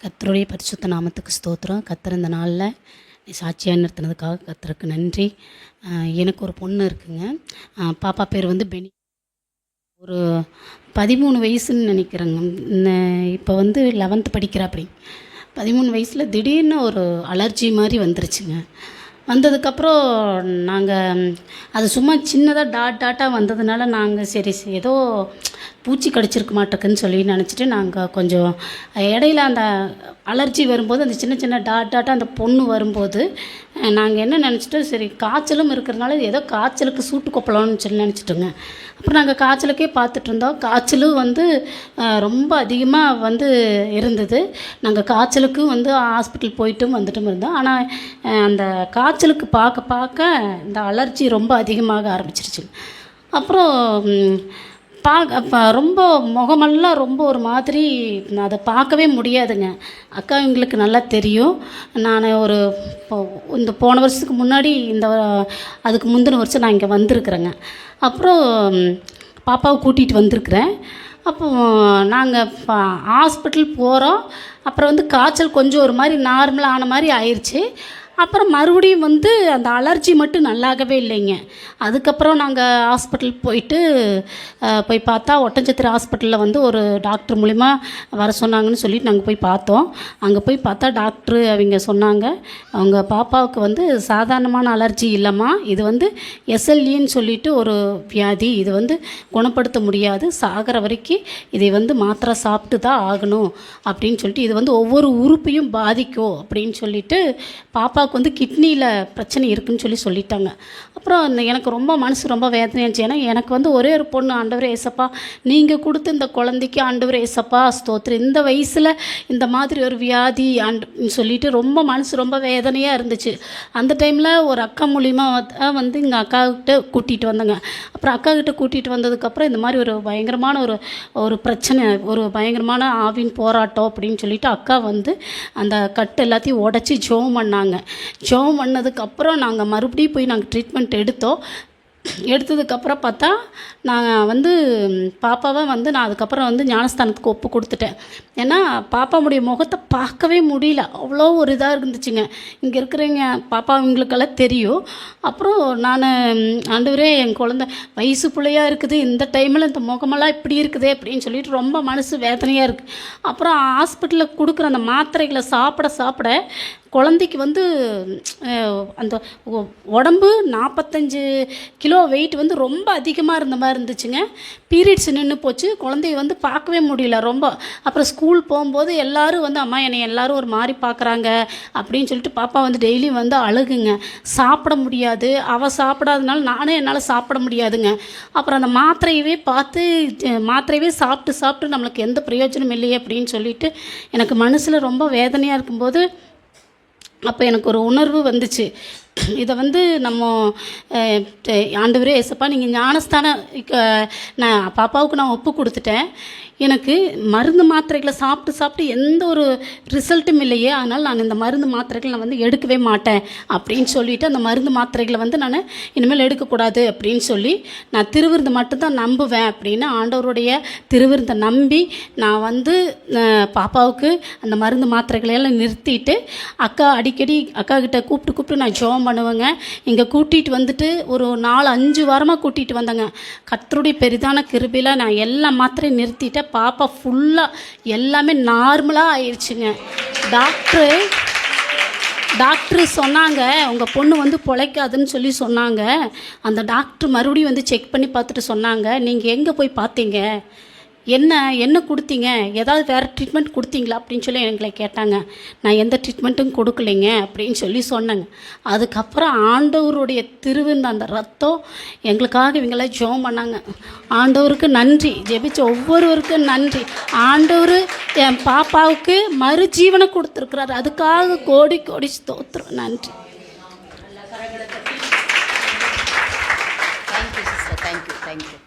கர்த்தருடைய பரிசுத்த நாமத்துக்கு ஸ்தோத்திரம். கர்த்தர் இந்த நாளில் நீ சாட்சியாக நிறுத்தினதுக்காக கர்த்தருக்கு நன்றி. எனக்கு ஒரு பொண்ணு இருக்குங்க. பாப்பா பேர் வந்து பெனி. ஒரு 13 வயசுன்னு நினைக்கிறேங்க. இப்போ வந்து 11th படிக்கிறா. அப்படி 13 வயசில் திடீர்னு ஒரு அலர்ஜி மாதிரி வந்துருச்சுங்க. வந்ததுக்கப்புறம் நாங்கள் அது சும்மா சின்னதாக டாட்டாக வந்ததுனால நாங்கள் சரி ஏதோ பூச்சி கடிச்சிருக்க மாட்டேக்குன்னு சொல்லி நினச்சிட்டு நாங்கள் கொஞ்சம் இடையில அந்த அலர்ஜி வரும்போது அந்த சின்ன சின்ன டாட்டாக அந்த பொண்ணு வரும்போது நாங்கள் என்ன நினச்சிட்டோம், சரி காய்ச்சலும் இருக்கிறதுனால ஏதோ காய்ச்சலுக்கு சூட்டு கொப்பளம்னு சொல்லி நினச்சிட்டோங்க. அப்புறம் நாங்கள் காய்ச்சலுக்கே பார்த்துட்டு இருந்தோம். காய்ச்சலும் வந்து ரொம்ப அதிகமாக வந்து இருந்தது. நாங்கள் காய்ச்சலுக்கும் வந்து ஹாஸ்பிட்டல் போயிட்டும் வந்துட்டும் இருந்தோம். ஆனால் அந்த காய்ச்சலுக்கு பார்க்க இந்த அலர்ஜி ரொம்ப அதிகமாக ஆரம்பிச்சிருச்சு. அப்புறம் ரொம்ப முகமெல்லாம் ரொம்ப ஒரு மாதிரி அதை பார்க்கவே முடியாதுங்க. அக்கா எங்களுக்கு நல்லா தெரியும். நான் இந்த போன வருஷத்துக்கு முன்னாடி அதுக்கு முந்தின வருஷம் நான் இங்கே வந்திருக்கிறேங்க. அப்புறம் பாப்பாவை கூட்டிகிட்டு வந்திருக்கிறேன். அப்போ நாங்கள் ஹாஸ்பிட்டல் போகிறோம். அப்புறம் வந்து காய்ச்சல் கொஞ்சம் ஒரு மாதிரி நார்மலாக ஆன மாதிரி ஆயிடுச்சு. அப்புறம் மறுபடியும் வந்து அந்த அலர்ஜி மட்டும் நல்லாகவே இல்லைங்க. அதுக்கப்புறம் நாங்கள் ஹாஸ்பிட்டல் போய் பார்த்தா ஒட்டன்சத்திரம் ஹாஸ்பிட்டலில் வந்து ஒரு டாக்டர் மூலிமா வர சொன்னாங்கன்னு சொல்லிட்டு நாங்கள் போய் பார்த்தோம். அங்கே போய் பார்த்தா டாக்டரு அவங்க சொன்னாங்க, அவங்க பாப்பாவுக்கு வந்து சாதாரணமான அலர்ஜி இல்லைம்மா, இது வந்து எஸ்எல்இன்னு சொல்லிட்டு ஒரு வியாதி, இது வந்து குணப்படுத்த முடியாது, சாகிற வரைக்கும் இதை வந்து மாத்திரை சாப்பிட்டு தான் ஆகணும் அப்படின்னு சொல்லிட்டு, இது வந்து ஒவ்வொரு உறுப்பையும் பாதிக்கும் அப்படின்னு சொல்லிட்டு பாப்பா வந்து கிட்னியில் பிரச்சனை இருக்குதுன்னு சொல்லிட்டாங்க. அப்புறம் எனக்கு ரொம்ப மனசு ரொம்ப வேதனையாச்சு. ஏன்னா எனக்கு வந்து ஒரே ஒரு பொண்ணு. ஆண்டவரே ஏசப்பா, நீங்கள் கொடுத்து இந்த குழந்தைக்கு ஆண்டவரே ஏசப்பா ஸ்தோத்திரம், இந்த வயசில் இந்த மாதிரி ஒரு வியாதி சொல்லிட்டு ரொம்ப மனசு ரொம்ப வேதனையாக இருந்துச்சு. அந்த டைமில் ஒரு அக்கா மூலிமா வந்து எங்கள் அக்காக்கிட்ட கூட்டிகிட்டு வந்தேங்க. அப்புறம் அக்காக்கிட்ட கூட்டிகிட்டு வந்ததுக்கப்புறம் இந்த மாதிரி ஒரு பயங்கரமான ஒரு பிரச்சனை, ஒரு பயங்கரமான ஆவின் போராட்டம் அப்படின்னு சொல்லிட்டு அக்கா வந்து அந்த கட்டு எல்லாத்தையும் உடச்சி ஜெபம் பண்ணாங்க. ஜெபம் பண்ணதுக்கப்புறம் நாங்கள் மறுபடியும் போய் நாங்கள் ட்ரீட்மெண்ட் எடுத்ததுக்கப்புறம் பார்த்தா நான் வந்து பாப்பாவை வந்து நான் அதுக்கப்புறம் வந்து ஞானஸ்தானத்துக்கு ஒப்பு கொடுத்துட்டேன். ஏன்னா பாப்பாவுடைய முகத்தை பார்க்கவே முடியல, அவ்வளோ ஒரு இதாக இருந்துச்சுங்க. இங்கே இருக்கிறவங்க பாப்பாவங்களுக்கெல்லாம் தெரியும். அப்புறம் நான் ஆண்டவரே, என் குழந்தை வயசு பிள்ளையாக இருக்குது, இந்த டைமில் இந்த முகமெல்லாம் இப்படி இருக்குது அப்படின்னு சொல்லிட்டு ரொம்ப மனசு வேதனையாக இருக்குது. அப்புறம் ஹாஸ்பிட்டலில் கொடுக்குற அந்த மாத்திரைகளை சாப்பிட குழந்தைக்கு வந்து அந்த உடம்பு 45 கிலோ வெயிட் வந்து ரொம்ப அதிகமாக இருந்த மாதிரி இருந்துச்சுங்க. பீரியட்ஸ் நின்று போச்சு. குழந்தைய வந்து பார்க்கவே முடியல ரொம்ப. அப்புறம் ஸ்கூல் போகும்போது எல்லோரும் வந்து அம்மா என்னை எல்லோரும் ஒரு மாதிரி பார்க்குறாங்க அப்படின்னு சொல்லிட்டு பாப்பா வந்து டெய்லியும் வந்து அழுகுங்க. சாப்பிட முடியாது, அவள் சாப்பிடாதனால நானே என்னால் சாப்பிட முடியாதுங்க. அப்புறம் அந்த மாத்திரையவே சாப்பிட்டு நம்மளுக்கு எந்த பிரயோஜனம் இல்லையே அப்படின்னு சொல்லிட்டு எனக்கு மனசில் ரொம்ப வேதனையாக இருக்கும்போது அப்போ எனக்கு ஒரு உணர்வு வந்துச்சு. இதை வந்து நம்ம ஆண்டவரே ஏசப்பா, நீங்கள் ஞானஸ்தானம் நான் பாப்பாவுக்கு நான் ஒப்பு கொடுத்துட்டேன். எனக்கு மருந்து மாத்திரைகளை சாப்பிட்டு எந்த ஒரு ரிசல்ட்டும் இல்லையே, அதனால் நான் இந்த மருந்து மாத்திரைகளை நான் வந்து எடுக்கவே மாட்டேன் அப்படின்னு சொல்லிவிட்டு அந்த மருந்து மாத்திரைகளை வந்து நான் இனிமேல் எடுக்கக்கூடாது அப்படின்னு சொல்லி நான் திருவிருந்தை மட்டும்தான் நம்புவேன் அப்படின்னு ஆண்டவருடைய திருவிருந்தை நம்பி நான் வந்து பாப்பாவுக்கு அந்த மருந்து மாத்திரைகளையெல்லாம் நிறுத்திட்டு அடிக்கடி அக்கா கிட்ட கூப்பிட்டு நான் ஜெபம் பண்ணுவேங்க. இங்கே கூட்டிகிட்டு வந்துட்டு ஒரு 4-5 வாரமாக கூட்டிகிட்டு வந்தேங்க. கர்த்தருடைய பெரிதான கிருபையில் நான் எல்லா மாத்திரையும் நிறுத்திட்டேன். பாப்பா ஃபுல்லாக எல்லாமே நார்மலாக ஆயிடுச்சுங்க. டாக்டரு சொன்னாங்க, உங்கள் பொண்ணு வந்து பிழைக்காதுன்னு சொன்னாங்க. அந்த டாக்டர் மறுபடியும் வந்து செக் பண்ணி பார்த்துட்டு சொன்னாங்க, நீங்கள் எங்கே போய் பார்த்தீங்க, என்ன கொடுத்தீங்க, ஏதாவது வேறு ட்ரீட்மெண்ட் கொடுத்தீங்களா அப்படின்னு சொல்லி எங்களை கேட்டாங்க. நான் எந்த ட்ரீட்மெண்ட்டும் கொடுக்கலைங்க அப்படின்னு சொன்னேங்க. அதுக்கப்புறம் ஆண்டவருடைய திருவிருந்த அந்த ரத்தம் எங்களுக்காக இவங்களாம் ஜெபம் பண்ணாங்க. ஆண்டவருக்கு நன்றி. ஜெபிச்ச ஒவ்வொருவருக்கும் நன்றி. ஆண்டவர் என் பாப்பாவுக்கு மறுஜீவனை கொடுத்துருக்குறாரு. அதுக்காக கோடி கோடி ஸ்தோத்திரம். நன்றி. தேங்க்யூ.